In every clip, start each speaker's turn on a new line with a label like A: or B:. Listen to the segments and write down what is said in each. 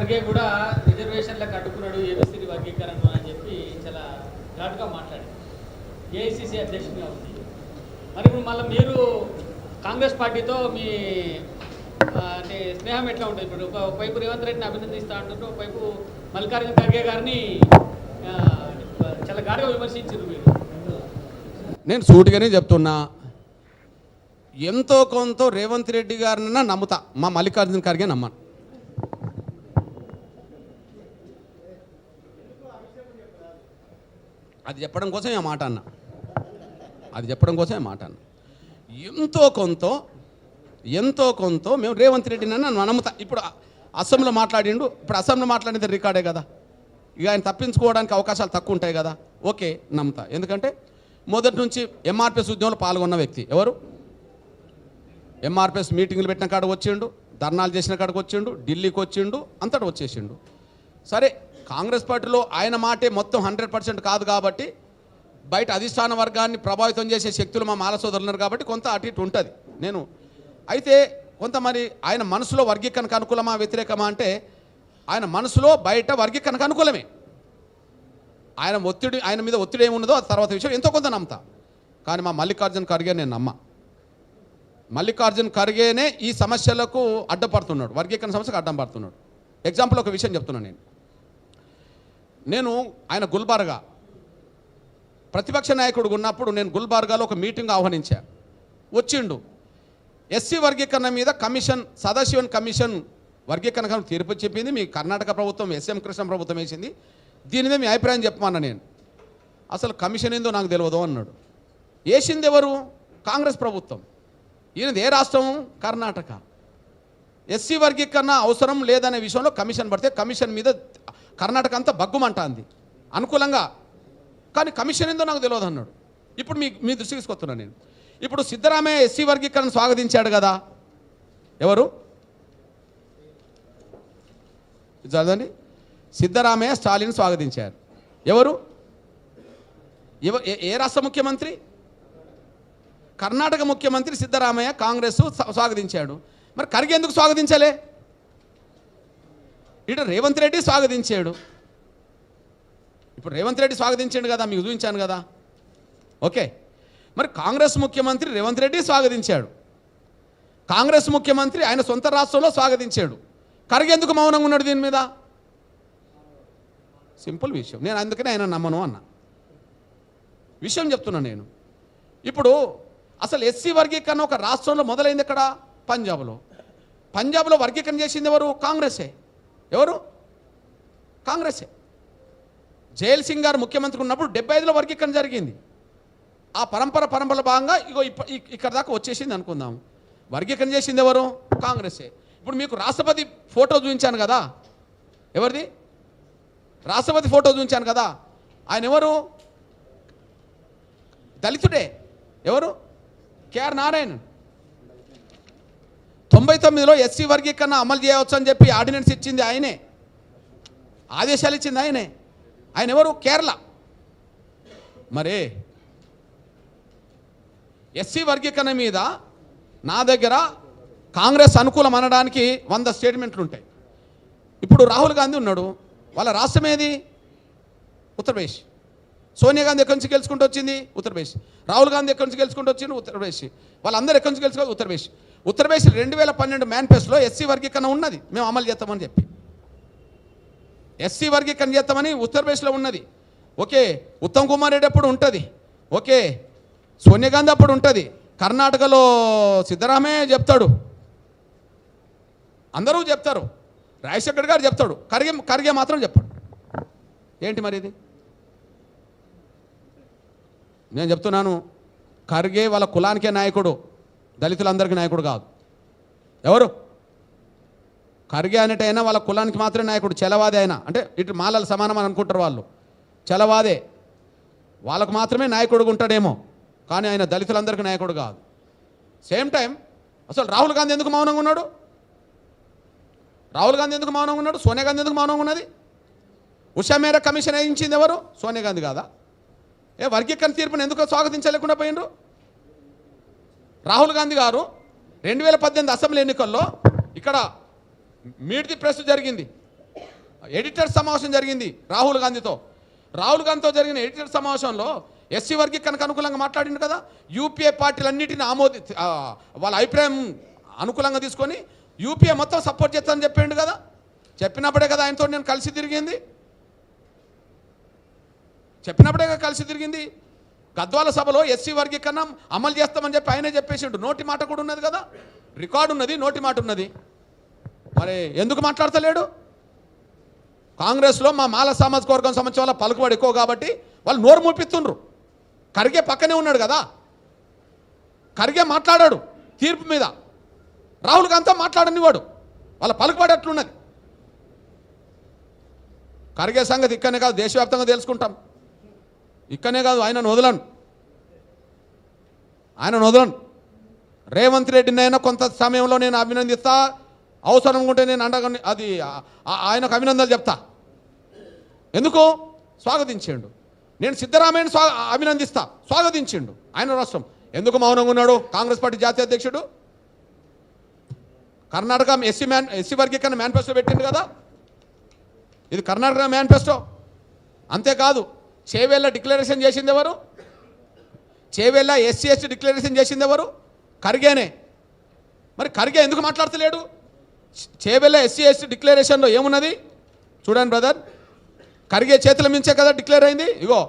A: ఖర్గే కూడా రిజర్వేషన్లకు అడ్డుకున్నాడు ఏబిసిడి వర్గీకరణ అని చెప్పి చాలా ఘాటుగా మాట్లాడారు. ఏఐసిసి అధ్యక్షునిగా ఉంది. మరి ఇప్పుడు మళ్ళీ మీరు కాంగ్రెస్ పార్టీతో మీ అంటే స్నేహం ఎట్లా ఉంటుంది? ఇప్పుడు ఒకవైపు రేవంత్ రెడ్డిని అభినందిస్తూ అంటున్నారు, ఒకవైపు మల్లికార్జున ఖర్గే గారిని చాలా ఘాటుగా విమర్శించారు మీరు.
B: నేను సూటిగానే చెప్తున్నా, ఎంతో కొంత రేవంత్ రెడ్డి గారినన్నా నమ్ముతా, మా మల్లికార్జున ఖర్గే నమ్మను. అది చెప్పడం కోసమే ఆ మాట అన్నా, ఎంతో కొంత మేము రేవంత్ రెడ్డిని నమ్ముతా. ఇప్పుడు అసెంబ్లీలో మాట్లాడిండు, ఇప్పుడు అసెంబ్లీలో మాట్లాడినది రికార్డే కదా, ఇక ఆయన తప్పించుకోవడానికి అవకాశాలు తక్కువ ఉంటాయి కదా. ఓకే, నమ్ముతా. ఎందుకంటే మొదటి నుంచి ఎంఆర్పిఎస్ ఉద్యమంలో పాల్గొన్న వ్యక్తి. ఎవరు? ఎంఆర్పిఎస్ మీటింగ్లు పెట్టిన కాడకు వచ్చిండు, ధర్నాలు చేసిన కాడకు వచ్చిండు, ఢిల్లీకి వచ్చిండు, అంతటా వచ్చేసిండు. సరే, కాంగ్రెస్ పార్టీలో ఆయన మాటే మొత్తం 100% కాదు కాబట్టి బయట అధిష్టాన వర్గాన్ని ప్రభావితం చేసే శక్తులు మా మాల సోదరులు ఉన్నారు కాబట్టి కొంత అటు ఇటు ఉంటుంది. నేను అయితే కొంత మరి ఆయన మనసులో వర్గీకరణకు అనుకూలమా వ్యతిరేకమా అంటే ఆయన మనసులో బయట వర్గీకరణకు అనుకూలమే. ఆయన మీద ఒత్తిడి ఏమున్నదో అది తర్వాత విషయం, ఎంతో కొంత నమ్ముతా. కానీ మా మల్లికార్జున ఖర్గే నేను నమ్మ. మల్లికార్జున ఖర్గేనే ఈ సమస్యలకు అడ్డపడుతున్నాడు, వర్గీకరణ సమస్యకు అడ్డం పడుతున్నాడు. ఎగ్జాంపుల్ ఒక విషయం చెప్తున్నాను. నేను ఆయన గుల్బర్గా ప్రతిపక్ష నాయకుడు ఉన్నప్పుడు నేను గుల్బర్గాలో ఒక మీటింగ్ ఆహ్వానించా. వచ్చిండు. ఎస్సీ వర్గీకరణ మీద కమిషన్, సదాశివన్ కమిషన్ వర్గీకరణ తీర్పు చెప్పింది. మీ కర్ణాటక ప్రభుత్వం ఎస్ఎం కృష్ణ ప్రభుత్వం వేసింది, దీని మీద మీ అభిప్రాయం చెప్పమన్నా. నేను అసలు కమిషన్ ఏందో నాకు తెలియదు అన్నాడు. వేసింది ఎవరు? కాంగ్రెస్ ప్రభుత్వం. ఈయనది ఏ రాష్ట్రం? కర్ణాటక. ఎస్సీ వర్గీకరణ అవసరం లేదనే విషయంలో కమిషన్ పడితే కమిషన్ మీద కర్ణాటక అంతా బగ్గుమంటుంది అనుకూలంగా, కానీ కమిషన్ ఏందో నాకు తెలియదు అన్నాడు. ఇప్పుడు మీ దృష్టికి తీసుకొస్తున్నాను నేను. ఇప్పుడు సిద్ధరామయ్య ఎస్సీ వర్గీకరణ స్వాగతించాడు కదా. ఎవరు? చదవండి. సిద్ధరామయ్య స్టాలిన్ స్వాగతించారు. ఎవరు? ఏ రాష్ట్ర ముఖ్యమంత్రి? కర్ణాటక ముఖ్యమంత్రి సిద్ధరామయ్య కాంగ్రెస్ స్వాగతించాడు. మరి ఖర్గే ఎందుకు స్వాగతించలే? ఇటు రేవంత్ రెడ్డి స్వాగతించాడు. ఇప్పుడు రేవంత్ రెడ్డి స్వాగతించాడు కదా, మీకు చూపించాను కదా. ఓకే, మరి కాంగ్రెస్ ముఖ్యమంత్రి రేవంత్ రెడ్డి స్వాగతించాడు. కాంగ్రెస్ ముఖ్యమంత్రి ఆయన సొంత రాష్ట్రంలో స్వాగతించాడు. ఖర్గే ఎందుకు మౌనంగా ఉన్నాడు దీని మీద? సింపుల్ విషయం. నేను అందుకనే ఆయన నమ్మను అన్న విషయం చెప్తున్నాను నేను. ఇప్పుడు అసలు ఎస్సీ వర్గీకరణ ఒక రాష్ట్రంలో మొదలైంది ఎక్కడ? పంజాబ్లో వర్గీకరణ చేసింది ఎవరు? కాంగ్రెసే. ఎవరు? కాంగ్రెసే. జైల్ సింగ్ గారు ముఖ్యమంత్రి ఉన్నప్పుడు 75లో వర్గీకరణ జరిగింది. ఆ పరంపర భాగంగా ఇగో ఇక్కడ దాకా వచ్చేసింది అనుకుందాం. వర్గీకరణ చేసింది ఎవరు? కాంగ్రెసే. ఇప్పుడు మీకు రాష్ట్రపతి ఫోటో చూపించాను కదా. ఎవరిది? రాష్ట్రపతి ఫోటో చూపించాను కదా. ఆయన ఎవరు? దళితుడే. ఎవరు? కేఆర్ నారాయణ్. 99లో ఎస్సీ వర్గీకరణ అమలు చేయవచ్చు అని చెప్పి ఆర్డినెన్స్ ఇచ్చింది ఆయనే, ఆదేశాలు ఇచ్చింది ఆయనే. ఆయన ఎవరు? కేరళ. మరి ఎస్సీ వర్గీకరణ మీద నా దగ్గర కాంగ్రెస్ అనుకూలం అనడానికి 100 స్టేట్మెంట్లు ఉంటాయి. ఇప్పుడు రాహుల్ గాంధీ ఉన్నాడు, వాళ్ళ రాష్ట్రం ఏది? ఉత్తరప్రదేశ్. సోనియా గాంధీ ఎక్కడి నుంచి గెలుచుకుంటూ వచ్చింది? ఉత్తరప్రదేశ్. రాహుల్ గాంధీ ఎక్కడి నుంచి గెలుచుకుంటూ వచ్చింది? ఉత్తరప్రదేశ్. వాళ్ళందరూ ఎక్కడి నుంచి గెలుచుకోవాలి? ఉత్తరప్రదేశ్. 2012 మేనిఫెస్టోలో ఎస్సీ వర్గీకరణ ఉన్నది, మేము అమలు చేస్తామని చెప్పి. ఎస్సీ వర్గీకరణ చేస్తామని ఉత్తరప్రదేశ్లో ఉన్నది. ఓకే, ఉత్తమ్ కుమార్ రెడ్డి అప్పుడు ఉంటుంది. ఓకే, సోనియా గాంధీ అప్పుడు ఉంటుంది. కర్ణాటకలో సిద్ధరామయ్య చెప్తాడు, అందరూ చెప్తారు, రాజశేఖర్ గారు చెప్తాడు, ఖర్గే మాత్రం చెప్పాడు. ఏంటి మరి ఇది? నేను చెప్తున్నాను, ఖర్గే వాళ్ళ కులానికే నాయకుడు, దళితులందరికీ నాయకుడు కాదు. ఎవరు? ఖర్గే అనేటైనా వాళ్ళ కులానికి మాత్రమే నాయకుడు, చెలవాదే అయినా. అంటే ఇటు మాలలు సమానం అని అనుకుంటారు వాళ్ళు, చెలవాదే వాళ్ళకు మాత్రమే నాయకుడుగా ఉంటాడేమో, కానీ ఆయన దళితులందరికీ నాయకుడు కాదు. సేమ్ టైం అసలు రాహుల్ గాంధీ ఎందుకు మౌనంగా ఉన్నాడు? సోనియా గాంధీ ఎందుకు మౌనంగా ఉన్నది? ఉషా మేరా కమిషన్ వేయించింది ఎవరు? సోనియా గాంధీ కాదా? వర్గీకరణ తీర్పును ఎందుకు స్వాగతించలేకుండా పోయిండ్రు? రాహుల్ గాంధీ గారు 2018 అసెంబ్లీ ఎన్నికల్లో ఇక్కడ మీట్ ది ప్రెస్ జరిగింది. ఎడిటర్ సమావేశం జరిగింది రాహుల్ గాంధీతో. రాహుల్ గాంధీతో జరిగిన ఎడిటర్ సమావేశంలో ఎస్సీ వర్గీకరణకు అనుకూలంగా మాట్లాడిండు కదా. యూపీఏ పార్టీలన్నింటినీ వాళ్ళ అభిప్రాయం అనుకూలంగా తీసుకొని యూపీఏ మొత్తం సపోర్ట్ చేస్తానని చెప్పిండు కదా. చెప్పినప్పుడే కదా ఆయనతో నేను కలిసి తిరిగింది. గద్వాల సభలో ఎస్సీ వర్గీకరణ అమలు చేస్తామని చెప్పి ఆయనే చెప్పేసిండు. నోటి మాట కూడా ఉన్నది కదా, రికార్డు ఉన్నది, నోటి మాట ఉన్నది. మరి ఎందుకు మాట్లాడతలేడు? కాంగ్రెస్లో మా మాల సామాజిక వర్గం సంబంధించిన వాళ్ళ పలుకుబడి ఎక్కువ కాబట్టి వాళ్ళు నోరు మూపిస్తుండ్రు. ఖర్గే పక్కనే ఉన్నాడు కదా, ఖర్గే మాట్లాడాడు తీర్పు మీద. రాహుల్ గాంధీతో మాట్లాడనివాడు, వాళ్ళ పలుకుబడి అట్లున్నది. ఖర్గే సంగతి ఇక్కడనే కాదు, దేశవ్యాప్తంగా తెలుసుకుంటాం. ఇక్కడనే కాదు, ఆయనను వదలను. రేవంత్ రెడ్డిని అయినా కొంత సమయంలో నేను అభినందిస్తా, అవసరం ఉంటే నేను అది ఆయనకు అభినందనలు చెప్తా. ఎందుకు? స్వాగతించిండు. నేను సిద్ధరామయ్యని అభినందిస్తా, స్వాగతించిండు. ఆయన రాష్ట్రం ఎందుకు మౌనంగా ఉన్నాడు? కాంగ్రెస్ పార్టీ జాతీయ అధ్యక్షుడు కర్ణాటక ఎస్సీ వర్గీకరణ మేనిఫెస్టో పెట్టిండు కదా, ఇది కర్ణాటక మేనిఫెస్టో. అంతేకాదు చేవేళ్ళ డిక్లరేషన్ చేసింది ఎవరు? చేవేళ్ళ ఎస్సీ ఎస్టీ డిక్లరేషన్ చేసింది ఎవరు? ఖర్గేనే. మరి ఖర్గే ఎందుకు మాట్లాడతలేడు? చేవేళ్ళ ఎస్సీ ఎస్టీ డిక్లరేషన్లో ఏమున్నది చూడండి బ్రదర్. ఖర్గే చేతుల మించే కదా డిక్లేర్ అయింది. ఇగో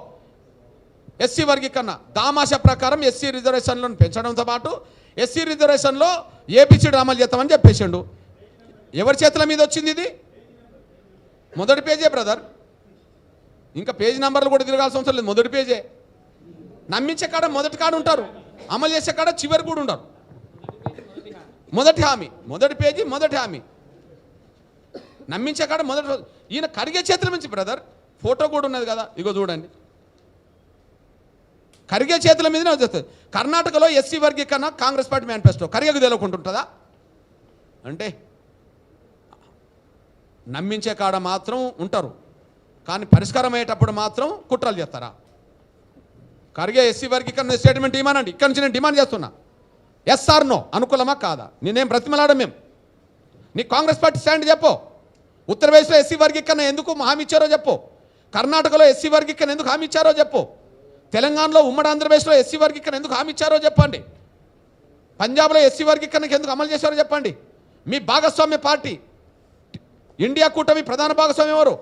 B: ఎస్సీ వర్గీకరణ దామాష ప్రకారం ఎస్సీ రిజర్వేషన్లను పెంచడంతో పాటు ఎస్సీ రిజర్వేషన్లో ఏబిసిడి అమలు చేస్తామని చెప్పేసిండు. ఎవరి చేతుల మీద వచ్చింది ఇది? మొదటి పేజే బ్రదర్, ఇంకా పేజీ నెంబర్లు కూడా తిరగాల్సిన అవసరం లేదు. మొదటి పేజే. నమ్మించే కాడ మొదటి కాడ ఉంటారు, అమలు చేసే కాడ చివరి కూడా ఉండరు. మొదటి హామీ, మొదటి పేజీ, మొదటి హామీ. నమ్మించే కాడ మొదటి. ఈయన ఖర్గే చేతుల నుంచి బ్రదర్, ఫోటో కూడా ఉన్నది కదా, ఇగో చూడండి. ఖర్గే చేతుల మీదనే వచ్చేస్తుంది. కర్ణాటకలో ఎస్సీ వర్గీకరణ కాంగ్రెస్ పార్టీ మేనిఫెస్టో ఖర్గేకు తెలియకుంటుంటుందా? అంటే నమ్మించే కాడ మాత్రం ఉంటారు, కానీ పరిష్కారం అయ్యేటప్పుడు మాత్రం కుట్రలు చేస్తారా? ఖర్గే ఎస్సీ వర్గీకరణ స్టేట్మెంట్ ఇవ్వనండి. ఇక్కడి నుంచి నేను డిమాండ్ చేస్తున్నా. ఎస్ఆర్ నో, అనుకూలమా కాదా? నేనేం బ్రతిమలాడం మేము. నీ కాంగ్రెస్ పార్టీ స్టాండ్ చెప్పు. ఉత్తరప్రదేశ్లో ఎస్సీ వర్గీకరణ ఎందుకు హామీ ఇచ్చారో చెప్పు. కర్ణాటకలో ఎస్సీ వర్గీకరణ ఎందుకు హామీ ఇచ్చారో చెప్పు. తెలంగాణలో ఉమ్మడి ఆంధ్రప్రదేశ్లో ఎస్సీ వర్గీకరణ ఎందుకు హామీ ఇచ్చారో చెప్పండి. పంజాబ్లో ఎస్సీ వర్గీకరణకి ఎందుకు అమలు చేశారో చెప్పండి. మీ భాగస్వామ్య పార్టీ ఇండియా కూటమి ప్రధాన భాగస్వామ్యం ఎవరు?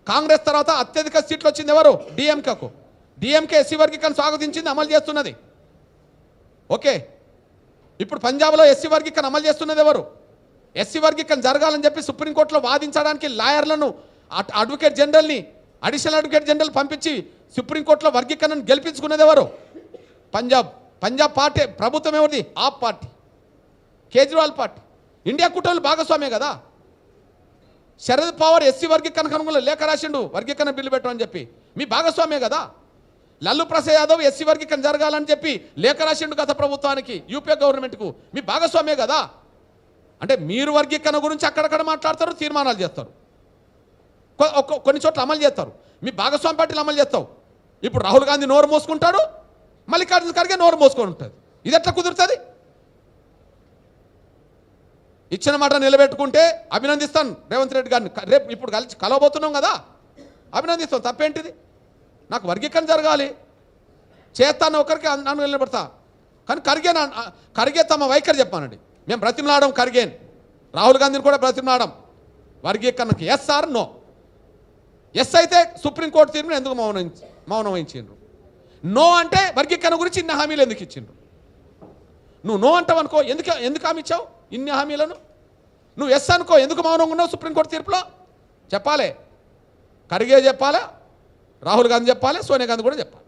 B: కాంగ్రెస్ తర్వాత అత్యధిక సీట్లు వచ్చింది ఎవరు? డిఎంకేకు. డిఎంకే ఎస్సీ వర్గీకరణ స్వాగతించింది, అమలు చేస్తున్నది. ఓకే, ఇప్పుడు పంజాబ్లో ఎస్సీ వర్గీకరణ అమలు చేస్తున్నది ఎవరు? ఎస్సీ వర్గీకరణ జరగాలని చెప్పి సుప్రీంకోర్టులో వాదించడానికి లాయర్లను, అడ్వకేట్ జనరల్ని, అడిషనల్ అడ్వకేట్ జనరల్ పంపించి సుప్రీంకోర్టులో వర్గీకరణను గెలిపించుకున్నది ఎవరు? పంజాబ్ పార్టీ ప్రభుత్వం ఎవరిది? ఆప్ పార్టీ, కేజ్రీవాల్ పార్టీ. ఇండియా కూటమిలో భాగస్వామ్యే కదా. శరద్ పవార్ ఎస్సీ వర్గీకరణకు అనుగుణంగా లేఖ రాసిండు, వర్గీకరణ బిల్లు పెట్టమని చెప్పి. మీ భాగస్వామ్యే కదా. లల్లు ప్రసాద్ యాదవ్ ఎస్సీ వర్గీకరణ జరగాలని చెప్పి లేఖ రాసిండు గత ప్రభుత్వానికి, యూపీఏ గవర్నమెంట్కు. మీ భాగస్వామ్యే కదా. అంటే మీరు వర్గీకరణ గురించి అక్కడక్కడ మాట్లాడతారు, తీర్మానాలు చేస్తారు, కొన్ని చోట్ల అమలు చేస్తారు. మీ భాగస్వామి పార్టీలు అమలు చేస్తావు. ఇప్పుడు రాహుల్ గాంధీ నోరు మోసుకుంటాడు, మల్లికార్జున ఖర్గే నోరు మోసుకొని ఉంటుంది. ఇది ఎట్లా కుదురుతుంది? ఇచ్చిన మాట నిలబెట్టుకుంటే అభినందిస్తాను రేవంత్ రెడ్డి గారిని. రేపు ఇప్పుడు కలవబోతున్నాం కదా, అభినందిస్తాం. తప్పేంటిది? నాకు వర్గీకరణ జరగాలి, చేస్తాను, ఒకరికి నన్ను నిలబెడతా. కానీ ఖర్గే తమ వైఖరి చెప్పానండి. మేము బ్రతిమలాడం ఖర్గేని, రాహుల్ గాంధీని కూడా బ్రతిమలాడం వర్గీకరణకి. Yes or no? ఎస్ అయితే సుప్రీంకోర్టు తీర్పును ఎందుకు మౌనం వహించిండ్రు? నో అంటే వర్గీకరణ గురించి ఇన్ని హామీలు ఎందుకు ఇచ్చిండ్రు? నువ్వు నో అంటావు అనుకో, ఎందుకు హామీ ఇచ్చావు ఇన్ని హామీలను? నువ్వు ఎస్ అనుకో, ఎందుకు మౌనంగా ఉన్నావు సుప్రీంకోర్టు తీర్పులో? చెప్పాలి. ఖర్గే చెప్పాలి, రాహుల్ గాంధీ చెప్పాలి, సోనియా గాంధీ కూడా చెప్పాలి.